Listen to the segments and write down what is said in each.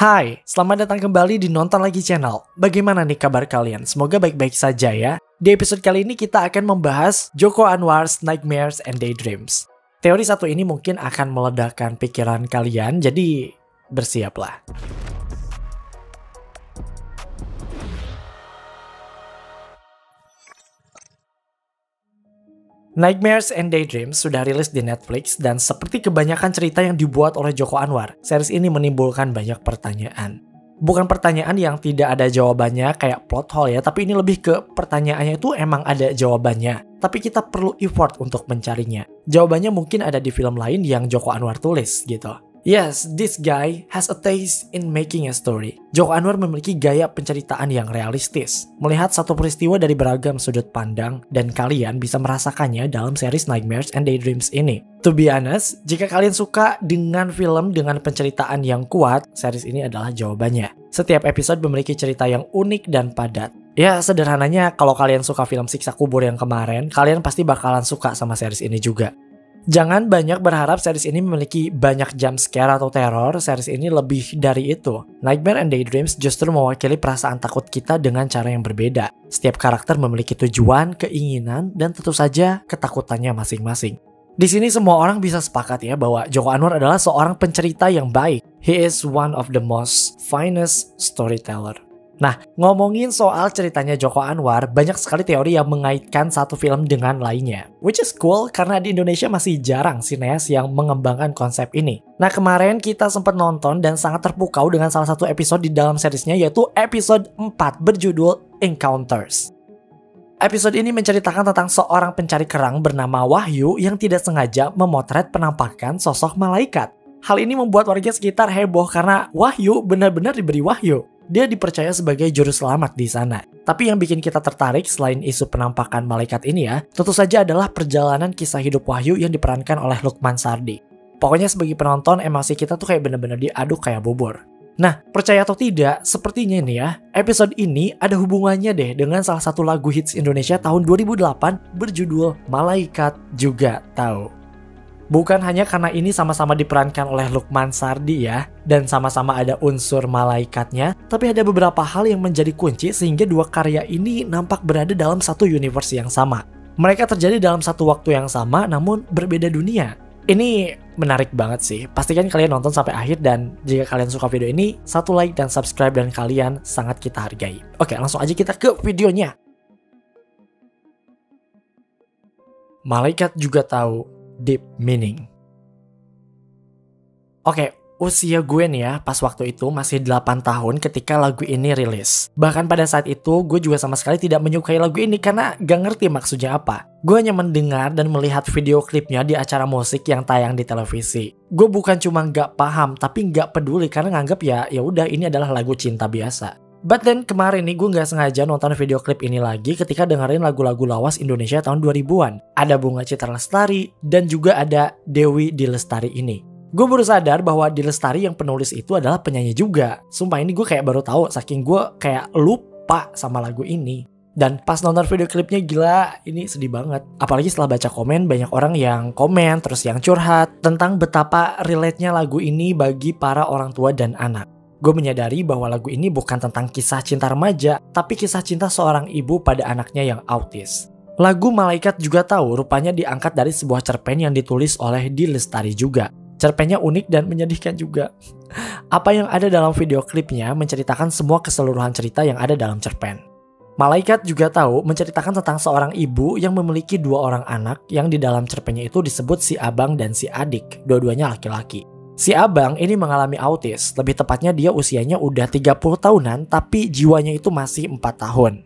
Hai, selamat datang kembali di Nonton Lagi Channel. Bagaimana nih kabar kalian? Semoga baik-baik saja ya. Di episode kali ini kita akan membahas Joko Anwar's Nightmares and Daydreams. Teori satu ini mungkin akan meledakkan pikiran kalian, jadi bersiaplah. Nightmares and Daydreams sudah rilis di Netflix dan seperti kebanyakan cerita yang dibuat oleh Joko Anwar, series ini menimbulkan banyak pertanyaan. Bukan pertanyaan yang tidak ada jawabannya kayak plot hole ya, tapi ini lebih ke pertanyaannya itu emang ada jawabannya, tapi kita perlu effort untuk mencarinya. Jawabannya mungkin ada di film lain yang Joko Anwar tulis gitu. Yes, this guy has a taste in making a story. Joko Anwar memiliki gaya penceritaan yang realistis, melihat satu peristiwa dari beragam sudut pandang, dan kalian bisa merasakannya dalam series Nightmares and Daydreams ini. To be honest, jika kalian suka dengan film dengan penceritaan yang kuat, series ini adalah jawabannya. Setiap episode memiliki cerita yang unik dan padat. Ya, sederhananya kalau kalian suka film Siksa Kubur yang kemarin, kalian pasti bakalan suka sama series ini juga. Jangan banyak berharap series ini memiliki banyak jump scare atau teror, series ini lebih dari itu. Nightmare and Daydreams justru mewakili perasaan takut kita dengan cara yang berbeda. Setiap karakter memiliki tujuan, keinginan, dan tentu saja ketakutannya masing-masing. Di sini semua orang bisa sepakat ya bahwa Joko Anwar adalah seorang pencerita yang baik. He is one of the most finest storyteller. Nah, ngomongin soal ceritanya Joko Anwar, banyak sekali teori yang mengaitkan satu film dengan lainnya. Which is cool karena di Indonesia masih jarang sineas yang mengembangkan konsep ini. Nah, kemarin kita sempat nonton dan sangat terpukau dengan salah satu episode di dalam seriesnya, yaitu episode 4 berjudul Encounters. Episode ini menceritakan tentang seorang pencari kerang bernama Wahyu yang tidak sengaja memotret penampakan sosok malaikat. Hal ini membuat warga sekitar heboh karena Wahyu benar-benar diberi wahyu. Dia dipercaya sebagai juru selamat di sana. Tapi yang bikin kita tertarik selain isu penampakan malaikat ini ya, tentu saja adalah perjalanan kisah hidup Wahyu yang diperankan oleh Lukman Sardi. Pokoknya sebagai penonton, emosi kita tuh kayak bener-bener diaduk kayak bubur. Nah, percaya atau tidak, sepertinya nih ya, episode ini ada hubungannya deh dengan salah satu lagu hits Indonesia tahun 2008 berjudul Malaikat Juga Tahu. Bukan hanya karena ini sama-sama diperankan oleh Lukman Sardi ya, dan sama-sama ada unsur malaikatnya, tapi ada beberapa hal yang menjadi kunci sehingga dua karya ini nampak berada dalam satu universe yang sama. Mereka terjadi dalam satu waktu yang sama, namun berbeda dunia. Ini menarik banget sih, pastikan kalian nonton sampai akhir dan jika kalian suka video ini, satu like dan subscribe dan kalian sangat kita hargai. Oke, langsung aja kita ke videonya. Malaikat Juga Tahu Deep Meaning. Oke, usia gue nih ya pas waktu itu masih 8 tahun ketika lagu ini rilis. Bahkan pada saat itu gue juga sama sekali tidak menyukai lagu ini karena gak ngerti maksudnya apa. Gue hanya mendengar dan melihat video klipnya di acara musik yang tayang di televisi. Gue bukan cuma gak paham tapi gak peduli karena nganggap ya udah ini adalah lagu cinta biasa. But then kemarin nih gue gak sengaja nonton video klip ini lagi ketika dengerin lagu-lagu lawas Indonesia tahun 2000-an. Ada Bunga Citra Lestari dan juga ada Dewi D. Lestari ini. Gue baru sadar bahwa D. Lestari yang penulis itu adalah penyanyi juga. Sumpah ini gue kayak baru tahu saking gue kayak lupa sama lagu ini. Dan pas nonton video klipnya gila, ini sedih banget. Apalagi setelah baca komen, banyak orang yang komen terus yang curhat tentang betapa relate-nya lagu ini bagi para orang tua dan anak. Gue menyadari bahwa lagu ini bukan tentang kisah cinta remaja, tapi kisah cinta seorang ibu pada anaknya yang autis. Lagu Malaikat Juga Tahu rupanya diangkat dari sebuah cerpen yang ditulis oleh D. Lestari juga. Cerpennya unik dan menyedihkan juga. Apa yang ada dalam video klipnya menceritakan semua keseluruhan cerita yang ada dalam cerpen. Malaikat Juga Tahu menceritakan tentang seorang ibu yang memiliki 2 orang anak yang di dalam cerpennya itu disebut si abang dan si adik, dua-duanya laki-laki. Si abang ini mengalami autis, lebih tepatnya dia usianya udah 30 tahunan tapi jiwanya itu masih 4 tahun.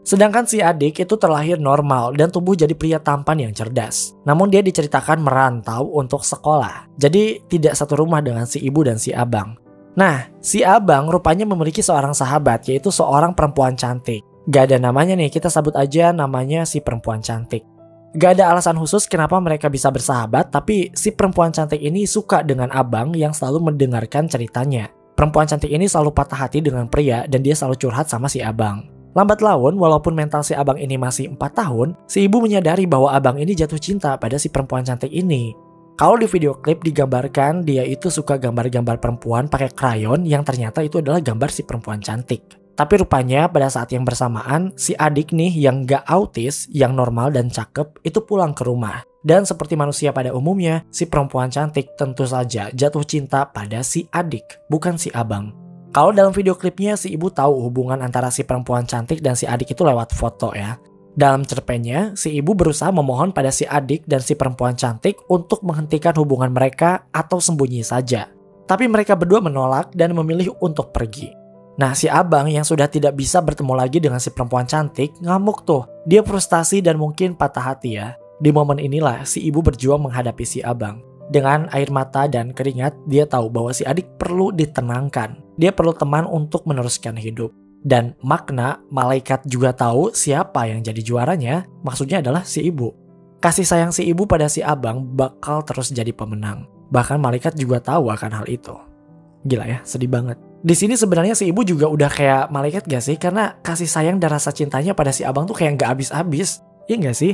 Sedangkan si adik itu terlahir normal dan tumbuh jadi pria tampan yang cerdas. Namun dia diceritakan merantau untuk sekolah, jadi tidak satu rumah dengan si ibu dan si abang. Nah, si abang rupanya memiliki seorang sahabat yaitu seorang perempuan cantik. Gak ada namanya nih, kita sebut aja namanya si perempuan cantik. Gak ada alasan khusus kenapa mereka bisa bersahabat, tapi si perempuan cantik ini suka dengan abang yang selalu mendengarkan ceritanya. Perempuan cantik ini selalu patah hati dengan pria dan dia selalu curhat sama si abang. Lambat laun, walaupun mental si abang ini masih 4 tahun, si ibu menyadari bahwa abang ini jatuh cinta pada si perempuan cantik ini. Kalau di video klip digambarkan dia itu suka gambar-gambar perempuan pakai krayon yang ternyata itu adalah gambar si perempuan cantik. Tapi rupanya pada saat yang bersamaan si adik nih yang gak autis, yang normal dan cakep itu pulang ke rumah. Dan seperti manusia pada umumnya, si perempuan cantik tentu saja jatuh cinta pada si adik, bukan si abang. Kalau dalam video klipnya si ibu tahu hubungan antara si perempuan cantik dan si adik itu lewat foto ya. Dalam cerpennya, si ibu berusaha memohon pada si adik dan si perempuan cantik untuk menghentikan hubungan mereka atau sembunyi saja. Tapi mereka berdua menolak dan memilih untuk pergi. Nah, si abang yang sudah tidak bisa bertemu lagi dengan si perempuan cantik ngamuk tuh. Dia frustasi dan mungkin patah hati ya. Di momen inilah si ibu berjuang menghadapi si abang. Dengan air mata dan keringat, dia tahu bahwa si adik perlu ditenangkan. Dia perlu teman untuk meneruskan hidup. Dan makna malaikat juga tahu siapa yang jadi juaranya, maksudnya adalah si ibu. Kasih sayang si ibu pada si abang bakal terus jadi pemenang. Bahkan malaikat juga tahu akan hal itu. Gila ya, sedih banget. Di sini sebenarnya si ibu juga udah kayak malaikat gak sih? Karena kasih sayang dan rasa cintanya pada si abang tuh kayak gak habis-habis. Iya gak sih?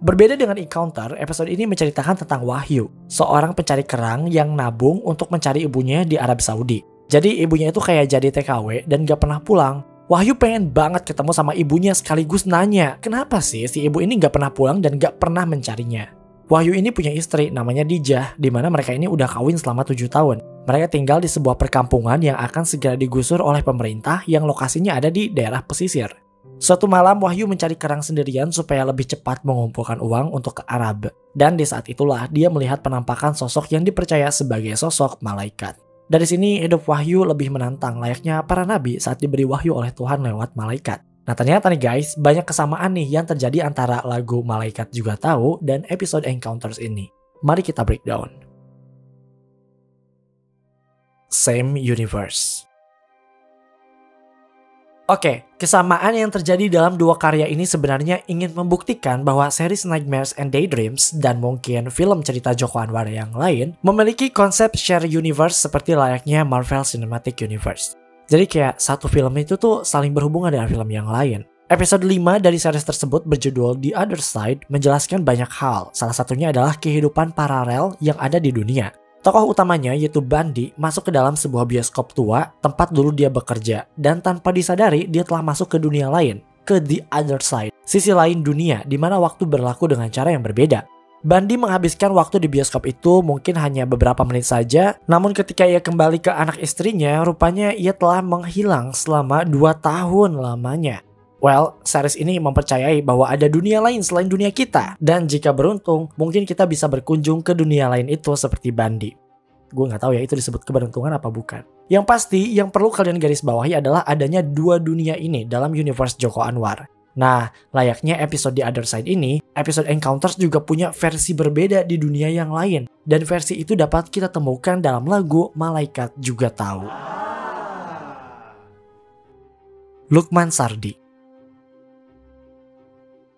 Berbeda dengan Encounter, episode ini menceritakan tentang Wahyu, seorang pencari kerang yang nabung untuk mencari ibunya di Arab Saudi. Jadi ibunya itu kayak jadi TKW dan gak pernah pulang. Wahyu pengen banget ketemu sama ibunya sekaligus nanya, kenapa sih si ibu ini gak pernah pulang dan gak pernah mencarinya. Wahyu ini punya istri namanya Dijah, di mana mereka ini udah kawin selama 7 tahun. Mereka tinggal di sebuah perkampungan yang akan segera digusur oleh pemerintah yang lokasinya ada di daerah pesisir. Suatu malam Wahyu mencari kerang sendirian supaya lebih cepat mengumpulkan uang untuk ke Arab. Dan di saat itulah dia melihat penampakan sosok yang dipercaya sebagai sosok malaikat. Dari sini hidup Wahyu lebih menantang layaknya para nabi saat diberi wahyu oleh Tuhan lewat malaikat. Nah ternyata nih guys, banyak kesamaan nih yang terjadi antara lagu Malaikat Juga Tahu dan episode Encounters ini. Mari kita breakdown. Same universe. Oke, kesamaan yang terjadi dalam dua karya ini sebenarnya ingin membuktikan bahwa series Nightmares and Daydreams dan mungkin film cerita Joko Anwar yang lain memiliki konsep share universe seperti layaknya Marvel Cinematic Universe. Jadi kayak satu film itu tuh saling berhubungan dengan film yang lain. Episode 5 dari series tersebut berjudul The Other Side menjelaskan banyak hal. Salah satunya adalah kehidupan paralel yang ada di dunia. Tokoh utamanya yaitu Bandi masuk ke dalam sebuah bioskop tua tempat dulu dia bekerja. Dan tanpa disadari dia telah masuk ke dunia lain, ke The Other Side. Sisi lain dunia di mana waktu berlaku dengan cara yang berbeda. Bandi menghabiskan waktu di bioskop itu mungkin hanya beberapa menit saja. Namun ketika ia kembali ke anak istrinya, rupanya ia telah menghilang selama 2 tahun lamanya. Well, series ini mempercayai bahwa ada dunia lain selain dunia kita. Dan jika beruntung, mungkin kita bisa berkunjung ke dunia lain itu seperti Bandi. Gue gak tahu ya itu disebut keberuntungan apa bukan. Yang pasti, yang perlu kalian garis bawahi adalah adanya 2 dunia ini dalam universe Joko Anwar. Nah, layaknya episode The Other Side ini, episode Encounters juga punya versi berbeda di dunia yang lain. Dan versi itu dapat kita temukan dalam lagu Malaikat Juga Tahu. Lukman Sardi.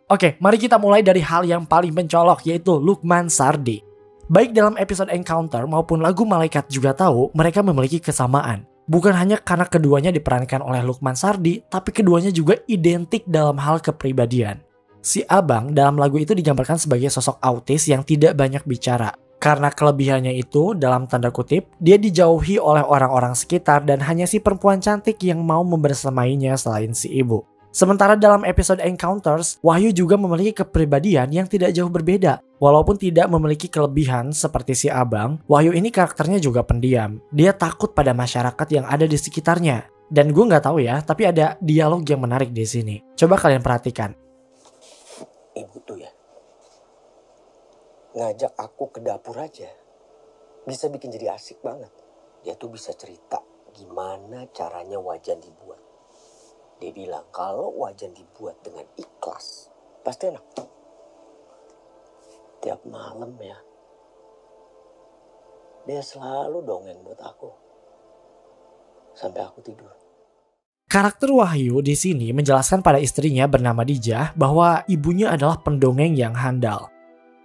Oke, mari kita mulai dari hal yang paling mencolok yaitu Lukman Sardi. Baik dalam episode Encounter maupun lagu Malaikat Juga Tahu, mereka memiliki kesamaan. Bukan hanya karena keduanya diperankan oleh Lukman Sardi, tapi keduanya juga identik dalam hal kepribadian. Si abang dalam lagu itu digambarkan sebagai sosok autis yang tidak banyak bicara. Karena kelebihannya itu, dalam tanda kutip, dia dijauhi oleh orang-orang sekitar dan hanya si perempuan cantik yang mau membersamainya selain si ibu. Sementara dalam episode Encounters, Wahyu juga memiliki kepribadian yang tidak jauh berbeda. Walaupun tidak memiliki kelebihan seperti si abang, Wahyu ini karakternya juga pendiam. Dia takut pada masyarakat yang ada di sekitarnya. Dan gue nggak tahu ya, tapi ada dialog yang menarik di sini. Coba kalian perhatikan. Ibu tuh ya, ngajak aku ke dapur aja, bisa bikin jadi asik banget. Dia tuh bisa cerita gimana caranya wajan dibuat. Dia bilang kalau wajan dibuat dengan ikhlas, pasti enak. Tiap malam ya, dia selalu dongeng buat aku. Sampai aku tidur. Karakter Wahyu di sini menjelaskan pada istrinya bernama Dijah bahwa ibunya adalah pendongeng yang handal.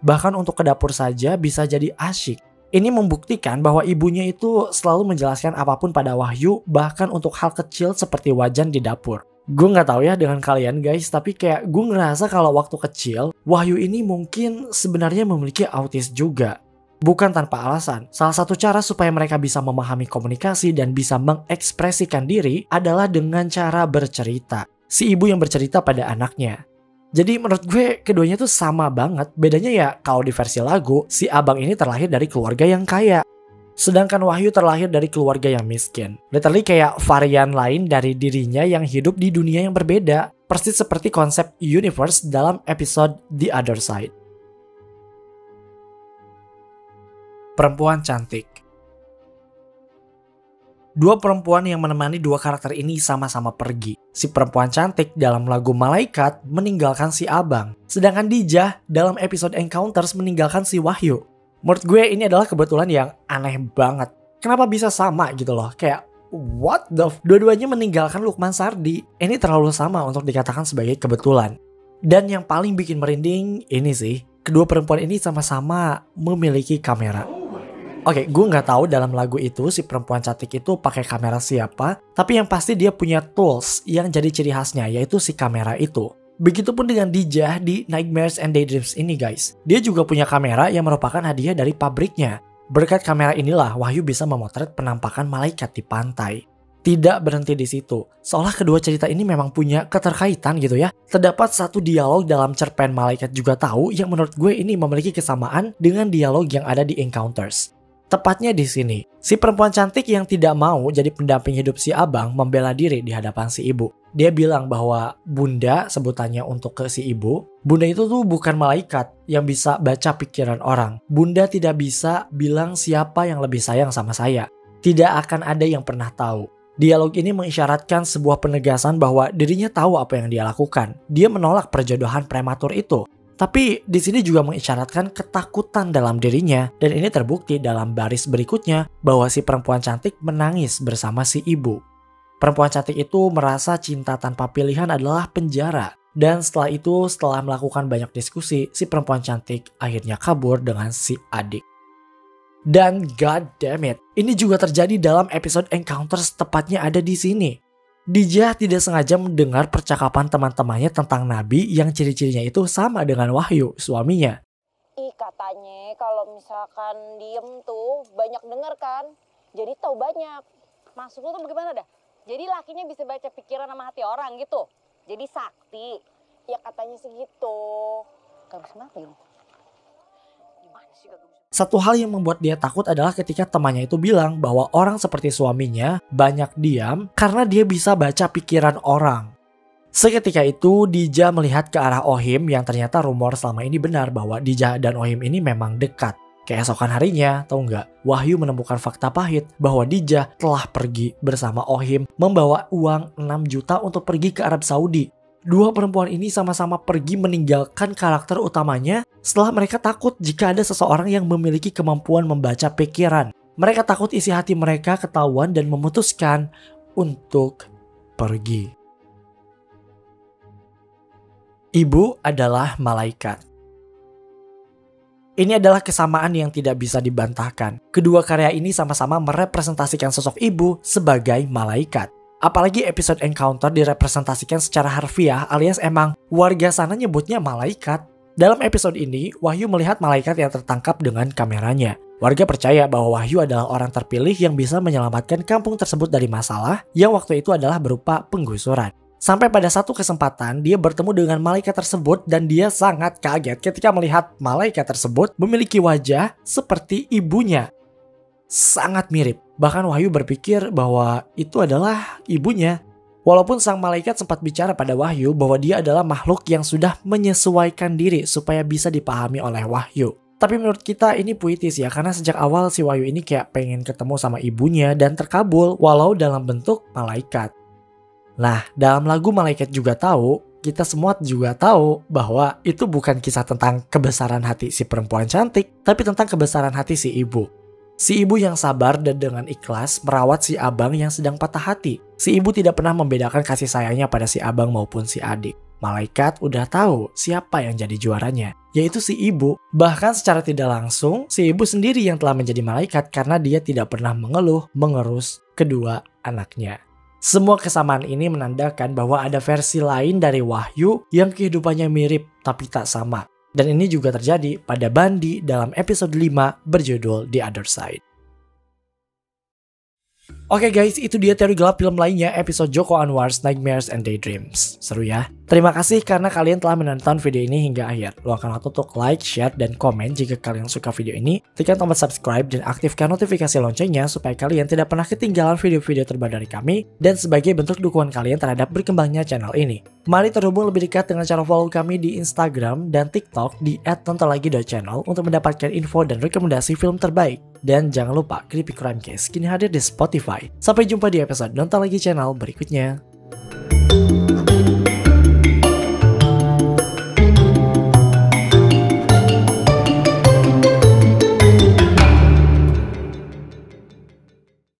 Bahkan untuk ke dapur saja bisa jadi asyik. Ini membuktikan bahwa ibunya itu selalu menjelaskan apapun pada Wahyu, bahkan untuk hal kecil seperti wajan di dapur. Gue gak tahu ya dengan kalian guys, tapi kayak gue ngerasa kalau waktu kecil, Wahyu ini mungkin sebenarnya memiliki autis juga. Bukan tanpa alasan, salah satu cara supaya mereka bisa memahami komunikasi dan bisa mengekspresikan diri adalah dengan cara bercerita. Si ibu yang bercerita pada anaknya. Jadi menurut gue keduanya tuh sama banget. Bedanya ya kalau di versi lagu, si abang ini terlahir dari keluarga yang kaya. Sedangkan Wahyu terlahir dari keluarga yang miskin. Literally kayak varian lain dari dirinya yang hidup di dunia yang berbeda. Persis seperti konsep universe dalam episode The Other Side. Perempuan cantik. Dua perempuan yang menemani dua karakter ini sama-sama pergi. Si perempuan cantik dalam lagu Malaikat meninggalkan si abang. Sedangkan Dijah dalam episode Encounters meninggalkan si Wahyu. Menurut gue ini adalah kebetulan yang aneh banget. Kenapa bisa sama gitu loh? Kayak what the dua-duanya meninggalkan Lukman Sardi. Ini terlalu sama untuk dikatakan sebagai kebetulan. Dan yang paling bikin merinding ini sih. Kedua perempuan ini sama-sama memiliki kamera. Oke, gue nggak tahu dalam lagu itu si perempuan cantik itu pakai kamera siapa, tapi yang pasti dia punya tools yang jadi ciri khasnya, yaitu si kamera itu. Begitupun dengan Dijah di Nightmares and Daydreams ini guys. Dia juga punya kamera yang merupakan hadiah dari pabriknya. Berkat kamera inilah Wahyu bisa memotret penampakan malaikat di pantai. Tidak berhenti di situ, seolah kedua cerita ini memang punya keterkaitan gitu ya. Terdapat satu dialog dalam cerpen Malaikat Juga Tahu yang menurut gue ini memiliki kesamaan dengan dialog yang ada di Encounters. Tepatnya di sini, si perempuan cantik yang tidak mau jadi pendamping hidup si abang membela diri di hadapan si ibu. Dia bilang bahwa bunda, sebutannya untuk ke si ibu, bunda itu tuh bukan malaikat yang bisa baca pikiran orang. Bunda tidak bisa bilang siapa yang lebih sayang sama saya. Tidak akan ada yang pernah tahu. Dialog ini mengisyaratkan sebuah penegasan bahwa dirinya tahu apa yang dia lakukan. Dia menolak perjodohan prematur itu. Tapi di sini juga mengisyaratkan ketakutan dalam dirinya, dan ini terbukti dalam baris berikutnya bahwa si perempuan cantik menangis bersama si ibu. Perempuan cantik itu merasa cinta tanpa pilihan adalah penjara, dan setelah melakukan banyak diskusi, si perempuan cantik akhirnya kabur dengan si adik. Dan god damn it, ini juga terjadi dalam episode Encounters, tepatnya ada di sini. Dijah tidak sengaja mendengar percakapan teman-temannya tentang Nabi yang ciri-cirinya itu sama dengan Wahyu, suaminya. Katanya kalau misalkan diem tuh banyak denger kan, jadi tahu banyak. Maksudnya tuh bagaimana dah? Jadi lakinya bisa baca pikiran sama hati orang gitu. Jadi sakti. Ya katanya segitu. Gak bisa mati loh. Gimana sih gak bisa? Satu hal yang membuat dia takut adalah ketika temannya itu bilang bahwa orang seperti suaminya banyak diam karena dia bisa baca pikiran orang. Seketika itu Dijah melihat ke arah Ohim yang ternyata rumor selama ini benar bahwa Dijah dan Ohim ini memang dekat. Keesokan harinya, tahu nggak, Wahyu menemukan fakta pahit bahwa Dijah telah pergi bersama Ohim membawa uang 6 juta untuk pergi ke Arab Saudi. Dua perempuan ini sama-sama pergi meninggalkan karakter utamanya setelah mereka takut jika ada seseorang yang memiliki kemampuan membaca pikiran. Mereka takut isi hati mereka ketahuan dan memutuskan untuk pergi. Ibu adalah malaikat. Ini adalah kesamaan yang tidak bisa dibantahkan. Kedua karya ini sama-sama merepresentasikan sosok ibu sebagai malaikat. Apalagi episode Encounter direpresentasikan secara harfiah alias emang warga sana nyebutnya malaikat. Dalam episode ini, Wahyu melihat malaikat yang tertangkap dengan kameranya. Warga percaya bahwa Wahyu adalah orang terpilih yang bisa menyelamatkan kampung tersebut dari masalah yang waktu itu adalah berupa penggusuran. Sampai pada satu kesempatan, dia bertemu dengan malaikat tersebut dan dia sangat kaget ketika melihat malaikat tersebut memiliki wajah seperti ibunya. Sangat mirip. Bahkan Wahyu berpikir bahwa itu adalah ibunya. Walaupun sang malaikat sempat bicara pada Wahyu bahwa dia adalah makhluk yang sudah menyesuaikan diri supaya bisa dipahami oleh Wahyu. Tapi menurut kita ini puitis ya, karena sejak awal si Wahyu ini kayak pengen ketemu sama ibunya dan terkabul walau dalam bentuk malaikat. Nah, dalam lagu Malaikat Juga Tahu, kita semua juga tahu bahwa itu bukan kisah tentang kebesaran hati si perempuan cantik, tapi tentang kebesaran hati si ibu. Si ibu yang sabar dan dengan ikhlas merawat si abang yang sedang patah hati. Si ibu tidak pernah membedakan kasih sayangnya pada si abang maupun si adik. Malaikat udah tahu siapa yang jadi juaranya, yaitu si ibu. Bahkan secara tidak langsung, si ibu sendiri yang telah menjadi malaikat karena dia tidak pernah mengeluh mengerus kedua anaknya. Semua kesamaan ini menandakan bahwa ada versi lain dari Wahyu yang kehidupannya mirip tapi tak sama. Dan ini juga terjadi pada Bundy dalam episode 5 berjudul The Other Side. Oke guys, itu dia teori gelap film lainnya episode Joko Anwar's Nightmares and Daydreams. Seru ya? Terima kasih karena kalian telah menonton video ini hingga akhir. Luangkan waktu untuk like, share, dan komen jika kalian suka video ini. Tekan tombol subscribe dan aktifkan notifikasi loncengnya supaya kalian tidak pernah ketinggalan video-video terbaru dari kami dan sebagai bentuk dukungan kalian terhadap berkembangnya channel ini. Mari terhubung lebih dekat dengan cara follow kami di Instagram dan TikTok di @nontonlagi.channel untuk mendapatkan info dan rekomendasi film terbaik. Dan jangan lupa Creepy Crime Case kini hadir di Spotify. Sampai jumpa di episode Nonton Lagi channel berikutnya.